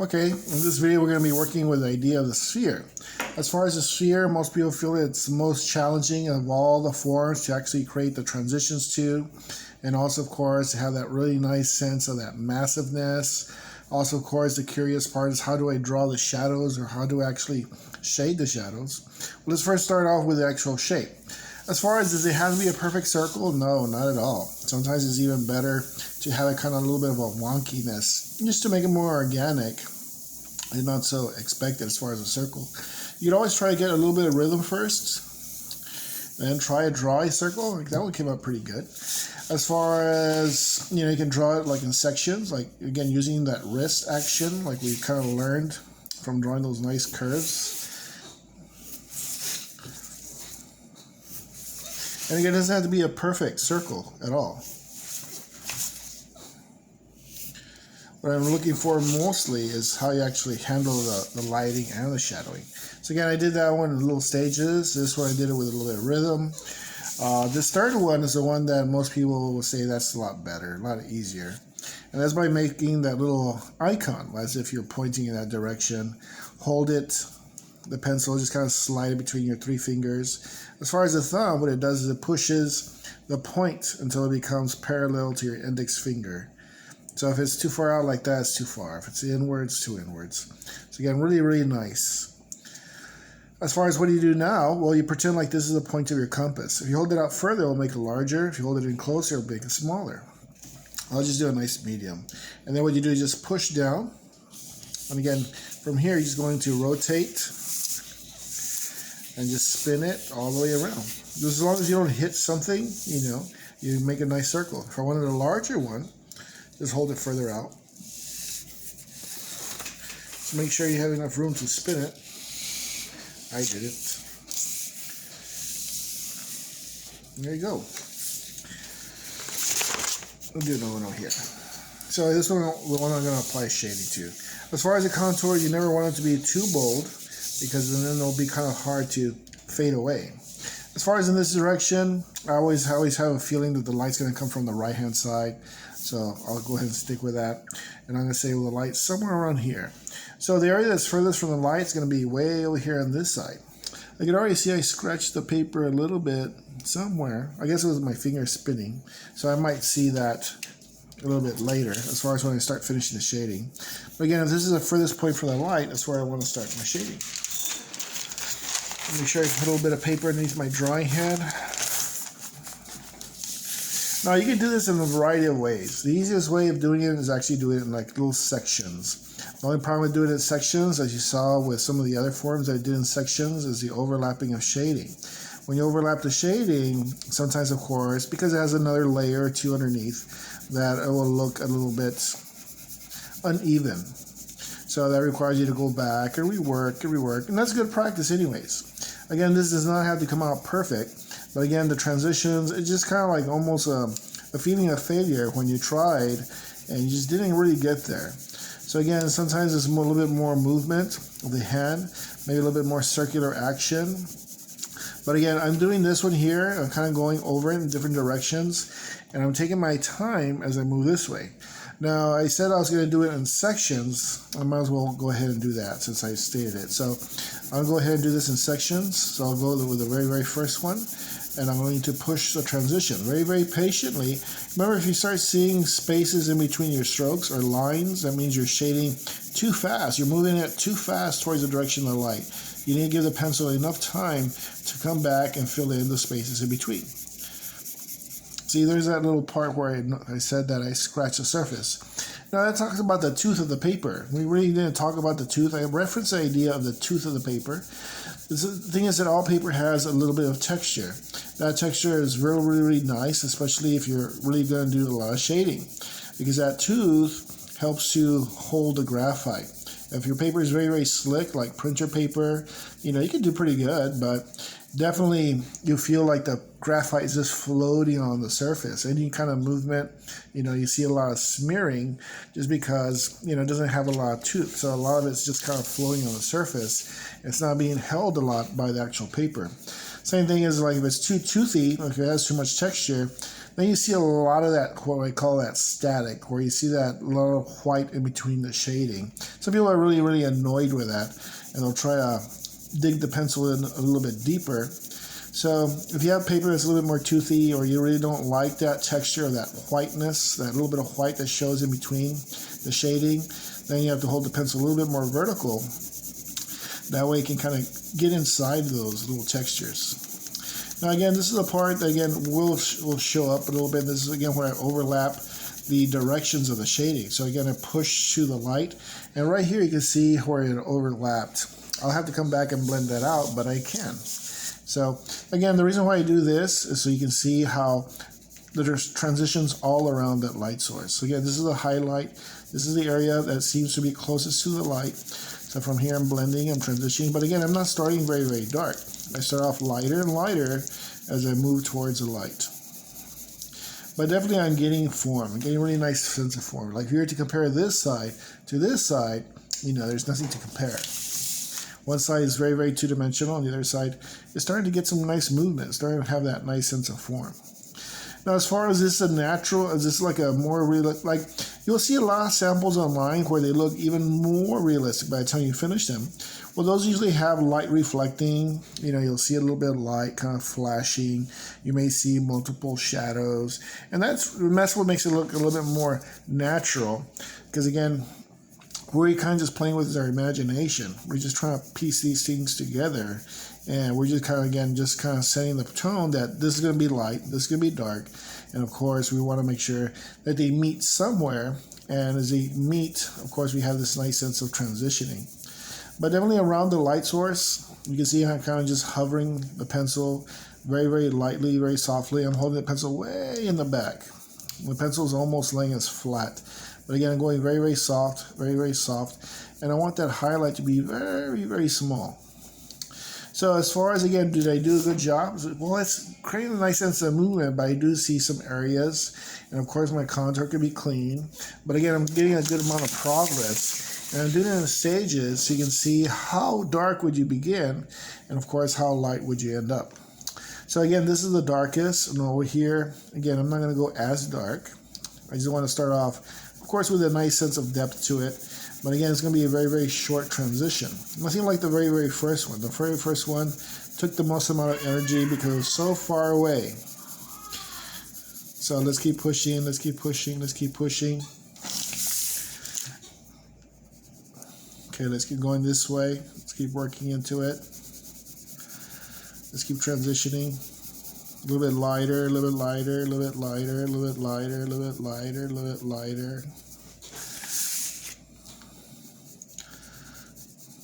Okay, in this video we're going to be working with the idea of the sphere. As far as the sphere, most people feel it's the most challenging of all the forms to actually create the transitions to, and also of course to have that really nice sense of that massiveness. Also of course the curious part is how do I draw the shadows, or how do I actually shade the shadows? Well, let's first start off with the actual shape. As far as does it have to be a perfect circle? No, not at all. Sometimes it's even better to have a kind of a little bit of a wonkiness, just to make it more organic and not so expected as far as a circle. You can always try to get a little bit of rhythm first, and try to draw a circle. Like that one came out pretty good. As far as, you can draw it like in sections, like again using that wrist action, like we kind of learned from drawing those nice curves. And again, it doesn't have to be a perfect circle at all. What I'm looking for mostly is how you actually handle the lighting and the shadowing. So again, I did that one in little stages. This one I did it with a little bit of rhythm. This third one is the one that most people will say that's a lot better, a lot easier. And that's by making that little icon, as if you're pointing in that direction. Hold it, the pencil, just kind of slide it between your three fingers. As far as the thumb, what it does is it pushes the point until it becomes parallel to your index finger. So if it's too far out like that, it's too far. If it's inwards, too inwards. So again, really, really nice. As far as what do you do now? Well, you pretend like this is the point of your compass. If you hold it out further, it'll make it larger. If you hold it in closer, it'll make it smaller. I'll just do a nice medium. And then what you do is just push down. And again, from here, you're just going to rotate and just spin it all the way around. Just as long as you don't hit something, you make a nice circle. If I wanted a larger one, just hold it further out. So make sure you have enough room to spin it. I did it. There you go. We'll do another one over here. So this one, the one I'm going to apply shading to. As far as the contour, you never want it to be too bold, because then it'll be kind of hard to fade away. As far as in this direction, I always have a feeling that the light's going to come from the right hand side. So I'll go ahead and stick with that. And I'm going to say with the light somewhere around here. So the area that's furthest from the light is going to be way over here on this side. I can already see I scratched the paper a little bit somewhere. I guess it was my finger spinning. So I might see that a little bit later as far as when I start finishing the shading. But again, if this is the furthest point from the light, that's where I want to start my shading. Make sure I put a little bit of paper underneath my drawing head. Now you can do this in a variety of ways. The easiest way of doing it is actually doing it in like little sections. The only problem with doing it in sections, as you saw with some of the other forms that I did in sections, is the overlapping of shading. When you overlap the shading, sometimes of course, because it has another layer or two underneath, that it will look a little bit uneven. So that requires you to go back and rework, and that's good practice anyways. Again, this does not have to come out perfect. But again, the transitions, it's just kind of like almost a feeling of failure when you tried and you just didn't really get there. So again, sometimes it's a little bit more movement of the hand, maybe a little bit more circular action. But again, I'm doing this one here. I'm kind of going over it in different directions, and I'm taking my time as I move this way. Now, I said I was going to do it in sections. I might as well go ahead and do that since I stated it. So I'll go ahead and do this in sections. So I'll go with the very, very first one. And I'm going to push the transition very, very patiently. Remember, if you start seeing spaces in between your strokes or lines, that means you're shading too fast. You're moving it too fast towards the direction of the light. You need to give the pencil enough time to come back and fill in the spaces in between. See, there's that little part where I said that I scratched the surface. Now that talks about the tooth of the paper. We really didn't talk about the tooth. I referenced the idea of the tooth of the paper. The thing is that all paper has a little bit of texture. That texture is really, really nice, especially if you're really going to do a lot of shading, because that tooth helps to hold the graphite. If your paper is very, very slick, like printer paper, you can do pretty good, but definitely you feel like the graphite is just floating on the surface. Any kind of movement, you see a lot of smearing just because, it doesn't have a lot of tooth. So a lot of it's just kind of floating on the surface. It's not being held a lot by the actual paper. Same thing is like if it's too toothy, like if it has too much texture, then you see a lot of that, what I call that static, where you see that little white in between the shading. Some people are really, really annoyed with that, and they'll try to dig the pencil in a little bit deeper. So if you have paper that's a little bit more toothy, or you really don't like that texture or that whiteness, that little bit of white that shows in between the shading, then you have to hold the pencil a little bit more vertical. That way it can kind of get inside those little textures. Now again, this is a part that again will show up a little bit. This is again where I overlap the directions of the shading. So again, I push to the light, and right here you can see where it overlapped. I'll have to come back and blend that out, but I can. So again, the reason why I do this is so you can see how there's transitions all around that light source. So again, this is the highlight. This is the area that seems to be closest to the light. So from here I'm blending, I'm transitioning, but again, I'm not starting very, very dark. I start off lighter and lighter as I move towards the light. But definitely I'm getting form. I'm getting a really nice sense of form. Like if you were to compare this side to this side, you know, there's nothing to compare. One side is very, very two-dimensional, and the other side is starting to get some nice movement, it's starting to have that nice sense of form. Now, as far as this a natural, is this like a more real, like you'll see a lot of samples online where they look even more realistic by the time you finish them. Well, those usually have light reflecting. You know, you'll see a little bit of light kind of flashing. You may see multiple shadows, and that's what makes it look a little bit more natural. Because again, we're kind of just playing with our imagination. We're just trying to piece these things together, and we're just kind of, again, just kind of setting the tone that this is going to be light, this is going to be dark, and of course we want to make sure that they meet somewhere, and as they meet, of course, we have this nice sense of transitioning. But definitely around the light source, you can see how I'm kind of just hovering the pencil very, very lightly, very softly. I'm holding the pencil way in the back. The pencil is almost laying as flat. But again, I'm going very, very soft, very, very soft. And I want that highlight to be very, very small. So as far as, again, did I do a good job? Well, it's creating a nice sense of movement, but I do see some areas. And of course, my contour can be clean. But again, I'm getting a good amount of progress. And I'm doing it in stages so you can see how dark would you begin, and of course, how light would you end up. So again, this is the darkest. And over here, again, I'm not going to go as dark. I just want to start off, of course, with a nice sense of depth to it. But again, it's going to be a very, very short transition. Nothing like the very, very first one. The very first one took the most amount of energy because it was so far away. So let's keep pushing, let's keep pushing, let's keep pushing. Okay, let's keep going this way. Let's keep working into it. Let's keep transitioning. A little bit lighter, a little bit lighter, a little bit lighter, a little bit lighter, a little bit lighter, a little bit lighter.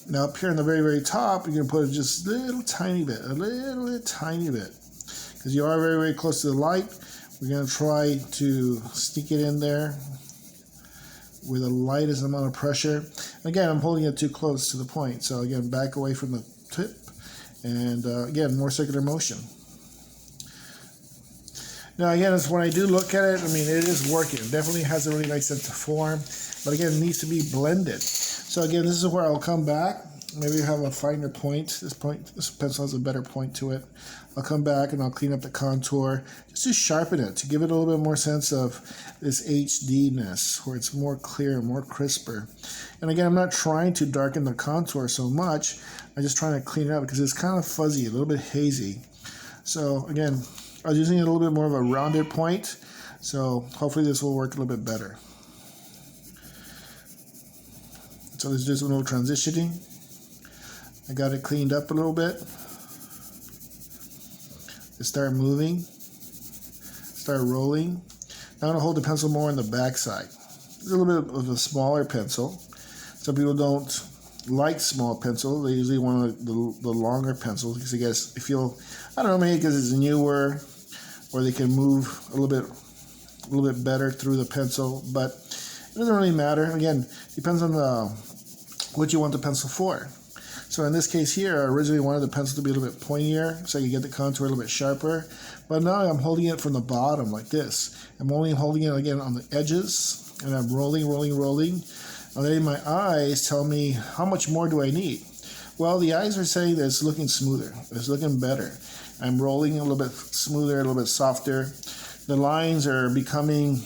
Now up here in the very, very top, you're going to put it just a little tiny bit, tiny bit. Because you are very, very close to the light. We're going to try to sneak it in there with the lightest amount of pressure. Again, I'm holding it too close to the point. So again, back away from the tip. And again, more circular motion. Now again, when I do look at it, I mean, it is working. It definitely has a really nice sense of form. But again, it needs to be blended. So again, this is where I'll come back. Maybe have a finer point. This pencil has a better point to it. I'll come back and I'll clean up the contour just to sharpen it, to give it a little bit more sense of this HD-ness, where it's more clear, more crisper. And again, I'm not trying to darken the contour so much. I'm just trying to clean it up because it's kind of fuzzy, a little bit hazy. So again, I was using a little bit more of a rounded point. So hopefully this will work a little bit better. So let's do some little transitioning. I got it cleaned up a little bit. Let's start moving. Start rolling. Now I'm going to hold the pencil more on the back side. It's a little bit of a smaller pencil. Some people don't like small pencils. They usually want the longer pencils because I guess they feel, I don't know, maybe because it's newer, or they can move a little bit better through the pencil. But it doesn't really matter. Again, depends on what you want the pencil for. So in this case here, I originally wanted the pencil to be a little bit pointier so you get the contour a little bit sharper. But now I'm holding it from the bottom like this. I'm only holding it again on the edges, and I'm rolling, rolling, rolling. And then my eyes tell me how much more do I need. Well, the eyes are saying that it's looking smoother, it's looking better. I'm rolling a little bit smoother, a little bit softer. The lines are becoming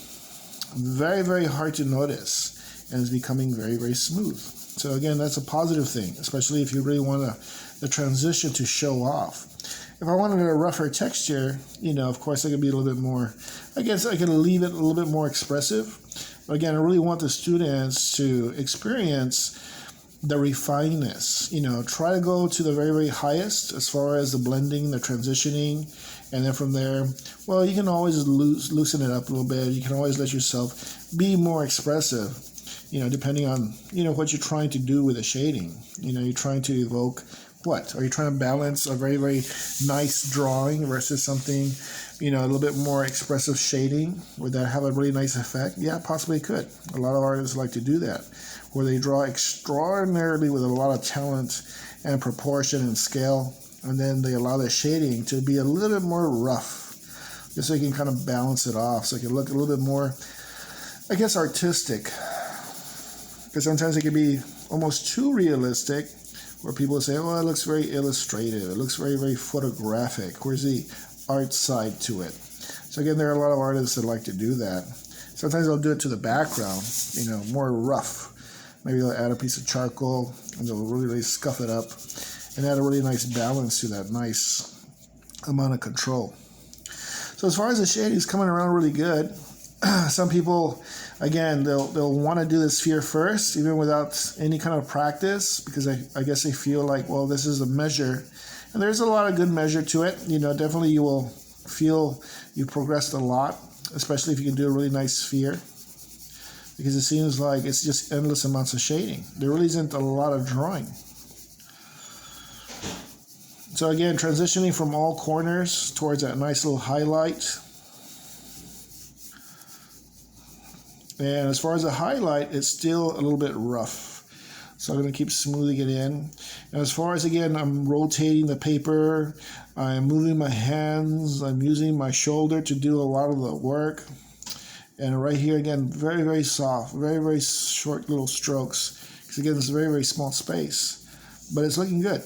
very, very hard to notice, and it's becoming very, very smooth. So again, that's a positive thing, especially if you really want the transition to show off. If I wanted a rougher texture, of course I could be a little bit more, I guess I could leave it a little bit more expressive. But again, I really want the students to experience the refinedness. Try to go to the very, very highest as far as the blending, the transitioning, and then from there, well, you can always loosen it up a little bit. You can always let yourself be more expressive, depending on, what you're trying to do with the shading. You're trying to evoke what? Are you trying to balance a very, very nice drawing versus something, a little bit more expressive shading? Would that have a really nice effect? Yeah, possibly could. A lot of artists like to do that, where they draw extraordinarily with a lot of talent and proportion and scale, and then they allow the shading to be a little bit more rough, just so you can kind of balance it off, so it can look a little bit more, I guess, artistic. Because sometimes it can be almost too realistic, where people say, oh, it looks very illustrative, it looks very, very photographic. Where's the art side to it? So again, there are a lot of artists that like to do that. Sometimes they'll do it to the background, more rough. Maybe they'll add a piece of charcoal and they'll really, really scuff it up and add a really nice balance to that nice amount of control. So as far as the shading is coming around really good. Some people, again, they'll want to do the sphere first, even without any kind of practice, because I guess they feel like, well, this is a measure. And there's a lot of good measure to it. Definitely you will feel you progressed a lot, especially if you can do a really nice sphere, because it seems like it's just endless amounts of shading. There really isn't a lot of drawing. So again, transitioning from all corners towards that nice little highlight. And as far as the highlight, it's still a little bit rough. So I'm going to keep smoothing it in. And as far as, again, I'm rotating the paper, I'm moving my hands, I'm using my shoulder to do a lot of the work. And right here, again, very, very soft, very, very short little strokes. Because again, it's a very, very small space. But it's looking good.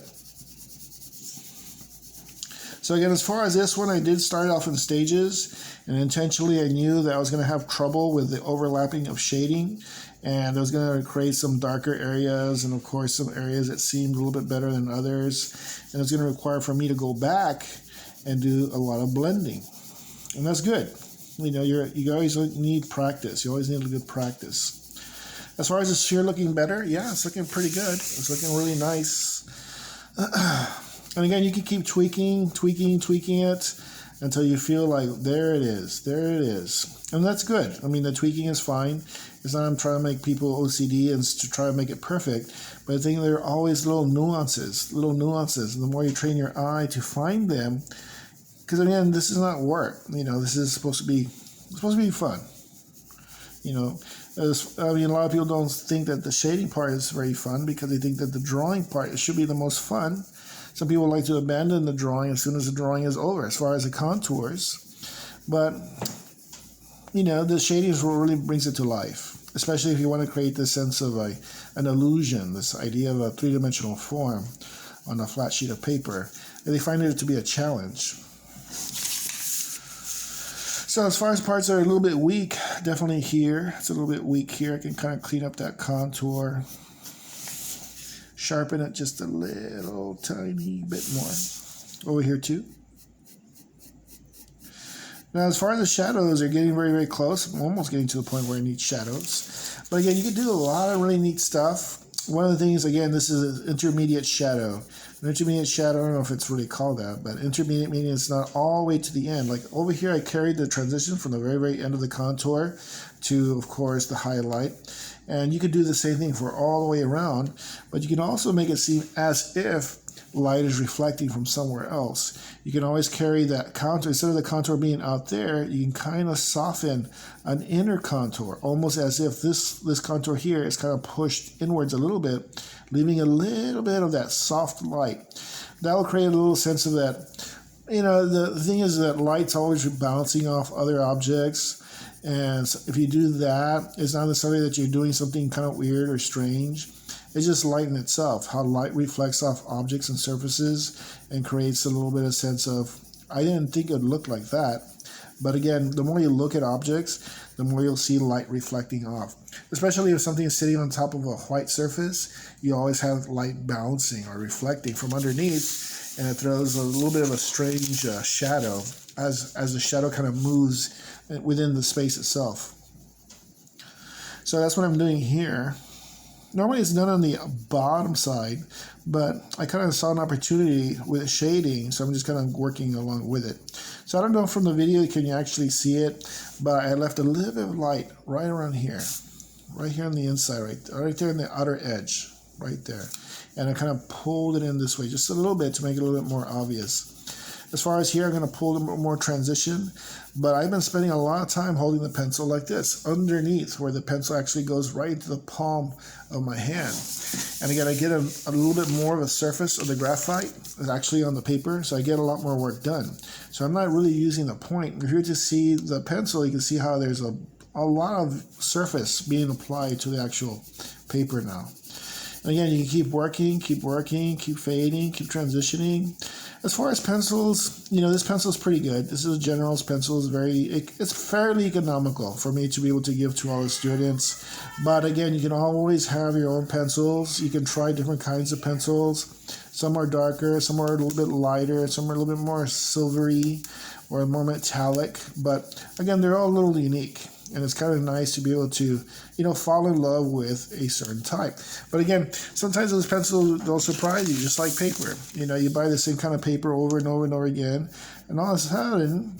So again, as far as this one, I did start off in stages. And intentionally, I knew that I was going to have trouble with the overlapping of shading. And I was going to create some darker areas. And of course, some areas that seemed a little bit better than others. And it's going to require for me to go back and do a lot of blending. And that's good. You always need practice. You always need a good practice. As far as the sphere looking better, yeah, it's looking pretty good. It's looking really nice. And again, you can keep tweaking it until you feel like, there it is. And that's good. I mean, the tweaking is fine. It's not I'm trying to make people OCD and to try to make it perfect. But I think there are always little nuances. And the more you train your eye to find them, because again, this is not work. This is supposed to be fun. A lot of people don't think that the shading part is very fun because they think that the drawing part should be the most fun. Some people like to abandon the drawing as soon as the drawing is over, as far as the contours. But, the shading is what really brings it to life, especially if you want to create this sense of an illusion, this idea of a three-dimensional form on a flat sheet of paper. And they find it to be a challenge. So as far as parts that are a little bit weak, definitely here. It's a little bit weak here. I can kind of clean up that contour. Sharpen it just a little tiny bit more. Over here too. Now as far as the shadows, they're getting very, very close. I'm almost getting to the point where I need shadows. But again, you can do a lot of really neat stuff. One of the things, again, this is an intermediate shadow. An intermediate shadow, I don't know if it's really called that, but intermediate meaning it's not all the way to the end. Like over here, I carried the transition from the very, very end of the contour to, of course, the highlight. And you could do the same thing for all the way around, but you can also make it seem as if light is reflecting from somewhere else. You can always carry that contour. Instead of the contour being out there, you can kind of soften an inner contour, almost as if this contour here is kind of pushed inwards a little bit, leaving a little bit of that soft light. That will create a little sense of that. The thing is that light's always bouncing off other objects. And if you do that, it's not necessarily that you're doing something kind of weird or strange. It's just light in itself, how light reflects off objects and surfaces and creates a little bit of sense of, I didn't think it would look like that. But again, the more you look at objects, the more you'll see light reflecting off. Especially if something is sitting on top of a white surface, you always have light bouncing or reflecting from underneath, and it throws a little bit of a strange shadow as the shadow kind of moves within the space itself. So that's what I'm doing here. Normally it's done on the bottom side, but I kind of saw an opportunity with shading, so I'm just kind of working along with it. So I don't know from the video can you actually see it, but I left a little bit of light right around here, right here on the inside, right there on the outer edge, right there. And I kind of pulled it in this way, just a little bit to make it a little bit more obvious. As far as here, I'm going to pull a little more transition, but I've been spending a lot of time holding the pencil like this, underneath, where the pencil actually goes right into the palm of my hand. And again, I get a little bit more of a surface of the graphite that's actually on the paper, so I get a lot more work done. So I'm not really using the point. If you just see the pencil, you can see how there's a lot of surface being applied to the actual paper now. And again, you can keep working, keep fading, keep transitioning. As far as pencils, this pencil is pretty good. This is a General's pencil. It's fairly economical for me to be able to give to all the students. But again, you can always have your own pencils. You can try different kinds of pencils. Some are darker, some are a little bit lighter, some are a little bit more silvery or more metallic. But again, they're all a little unique. And it's kind of nice to be able to, fall in love with a certain type. But again, sometimes those pencils, they'll surprise you, just like paper. You buy the same kind of paper over and over and over again, and all of a sudden,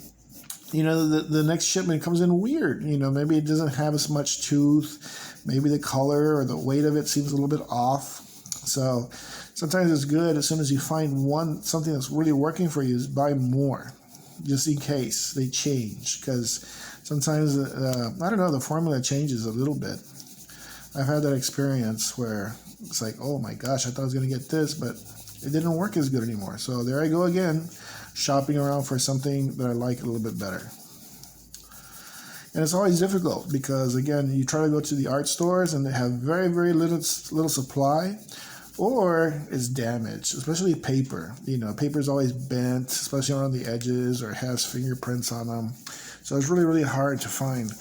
the next shipment comes in weird. Maybe it doesn't have as much tooth. Maybe the color or the weight of it seems a little bit off. So sometimes it's good as soon as you find something that's really working for you, is buy more, just in case they change, because sometimes, the formula changes a little bit. I've had that experience where it's like, oh my gosh, I thought I was going to get this, but it didn't work as good anymore. So there I go again, shopping around for something that I like a little bit better. And it's always difficult because, again, you try to go to the art stores and they have very, very little supply, or it's damaged, especially paper. Paper is always bent, especially around the edges, or has fingerprints on them. So it's really, really hard to find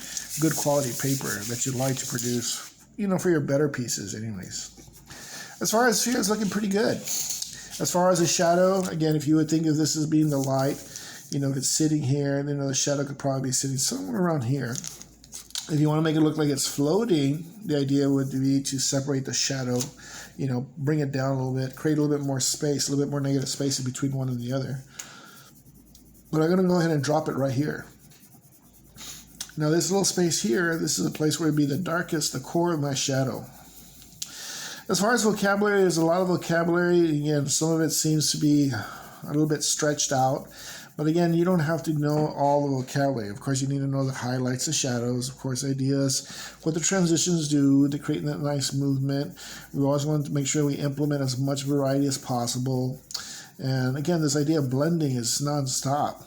good quality paper that you'd like to produce, for your better pieces anyways. As far as here, it's looking pretty good. As far as the shadow, again, if you would think of this as being the light, if it's sitting here, then the shadow could probably be sitting somewhere around here. If you want to make it look like it's floating, the idea would be to separate the shadow, bring it down a little bit, create a little bit more space, a little bit more negative space in between one and the other. But I'm going to go ahead and drop it right here. Now this little space here, this is a place where it would be the darkest, the core of my shadow. As far as vocabulary, there's a lot of vocabulary. Again, some of it seems to be a little bit stretched out. But again, you don't have to know all the vocabulary. Of course, you need to know the highlights, the shadows, of course, ideas, what the transitions do to create that nice movement. We always want to make sure we implement as much variety as possible. And again, this idea of blending is nonstop,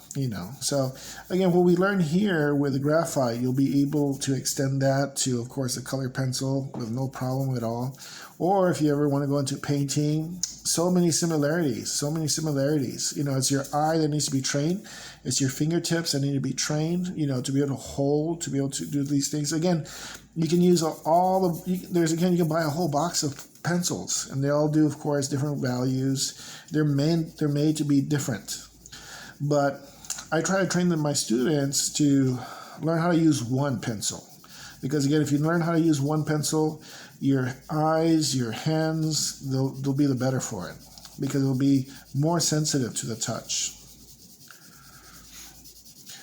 So again, what we learn here with the graphite, you'll be able to extend that to, of course, a color pencil with no problem at all. Or if you ever want to go into painting, so many similarities. It's your eye that needs to be trained. It's your fingertips that need to be trained, to be able to hold, to be able to do these things. Again, you can use you can buy a whole box of pencils, and they all do, of course, different values. They're made to be different. But I try to train my students to learn how to use one pencil. Because again, if you learn how to use one pencil, your eyes, your hands, they'll be the better for it. Because they'll be more sensitive to the touch.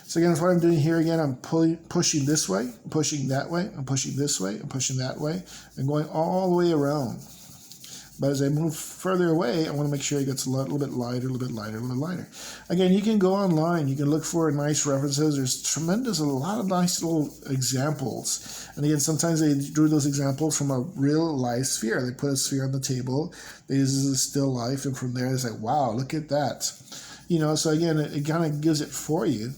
So again, that's what I'm doing here. Again, I'm pushing this way, pushing that way, I'm pushing this way, I'm pushing that way, and going all the way around. But as I move further away, I want to make sure it gets a little bit lighter, a little bit lighter, a little lighter. Again, you can go online. You can look for nice references. There's a lot of nice little examples. And again, sometimes they drew those examples from a real life sphere. They put a sphere on the table. They use a still life. And from there, it's like, wow, look at that. So again, it kind of gives it for you.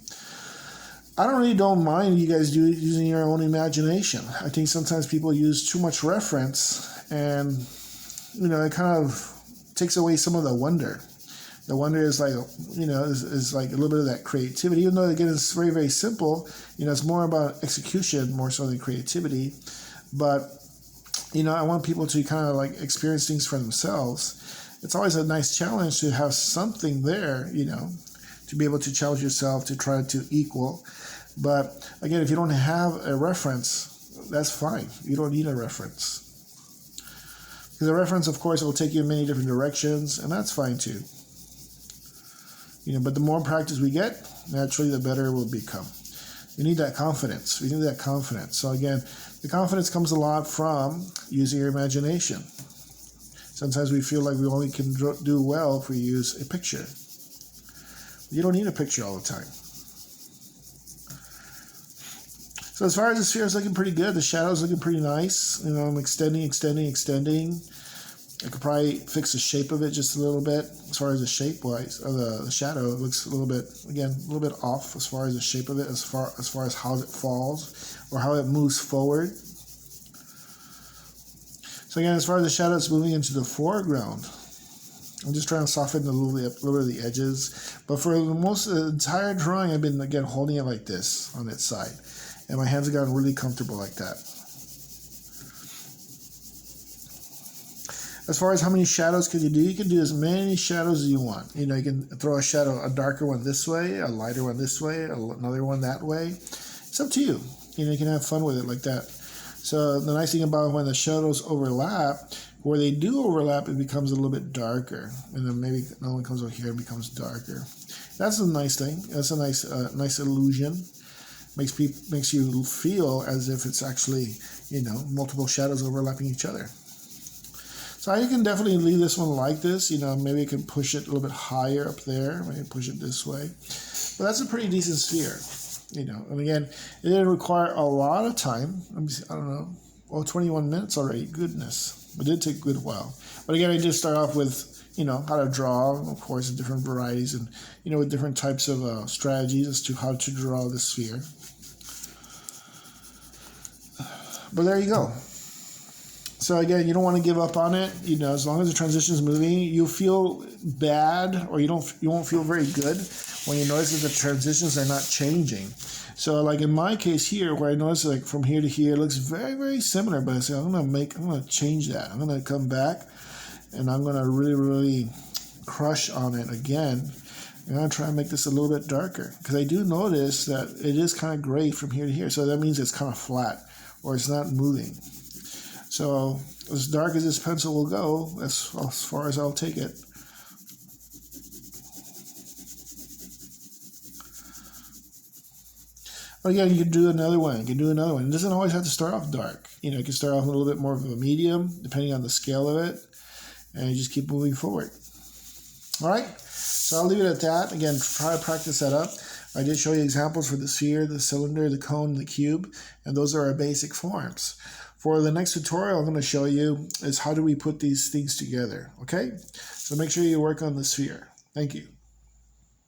I don't mind you guys using your own imagination. I think sometimes people use too much reference, and it kind of takes away some of the wonder. The wonder is like, is like a little bit of that creativity. Even though again it's very, very simple, it's more about execution more so than creativity. But I want people to kind of like experience things for themselves. It's always a nice challenge to have something there, to be able to challenge yourself to try to equal. But again, if you don't have a reference, that's fine. You don't need a reference. Because a reference, of course, will take you in many different directions, and that's fine too. But the more practice we get, naturally, the better it will become. We need that confidence. We need that confidence. So again, the confidence comes a lot from using your imagination. Sometimes we feel like we only can do well if we use a picture. You don't need a picture all the time. So as far as the sphere is looking pretty good, the shadow's looking pretty nice. I'm extending. I could probably fix the shape of it just a little bit. As far as the shape-wise, of the shadow, it looks a little bit off as far as the shape of it, as far as how it falls or how it moves forward. So again, as far as the shadow, it's moving into the foreground. I'm just trying to soften a little bit of the edges. But for the entire drawing, I've been, again, holding it like this on its side. And my hands have gotten really comfortable like that. As far as how many shadows can you can do as many shadows as you want. You can throw a darker one this way, a lighter one this way, another one that way. It's up to you. You can have fun with it like that. So the nice thing about when the shadows overlap, where they do overlap, it becomes a little bit darker. And then maybe another one comes over here and becomes darker. That's a nice thing. That's a nice illusion. Makes you feel as if it's actually, multiple shadows overlapping each other. So you can definitely leave this one like this. Maybe you can push it a little bit higher up there. Maybe push it this way. But that's a pretty decent sphere. And again, it didn't require a lot of time. I don't know. 21 minutes already. Goodness. It did take a good while. But again, I did start off with, how to draw, of course, in different varieties and, with different types of strategies as to how to draw the sphere. But there you go. So again, you don't want to give up on it. As long as the transition is moving, you feel bad or you won't feel very good when you notice that the transitions are not changing. So like in my case here, where I notice like from here to here, it looks very, very similar, but I say, I'm going to change that. I'm going to come back and I'm going to really, really crush on it again. I'm going to try and make this a little bit darker because I do notice that it is kind of gray from here to here. So that means it's kind of flat or it's not moving. So as dark as this pencil will go, that's as far as I'll take it. But again, you can do another one. It doesn't always have to start off dark. You can start off a little bit more of a medium, depending on the scale of it, and you just keep moving forward. All right, so I'll leave it at that. Again, try to practice that up. I did show you examples for the sphere, the cylinder, the cone, the cube, and those are our basic forms. For the next tutorial I'm going to show you is how do we put these things together, okay? So make sure you work on the sphere. Thank you.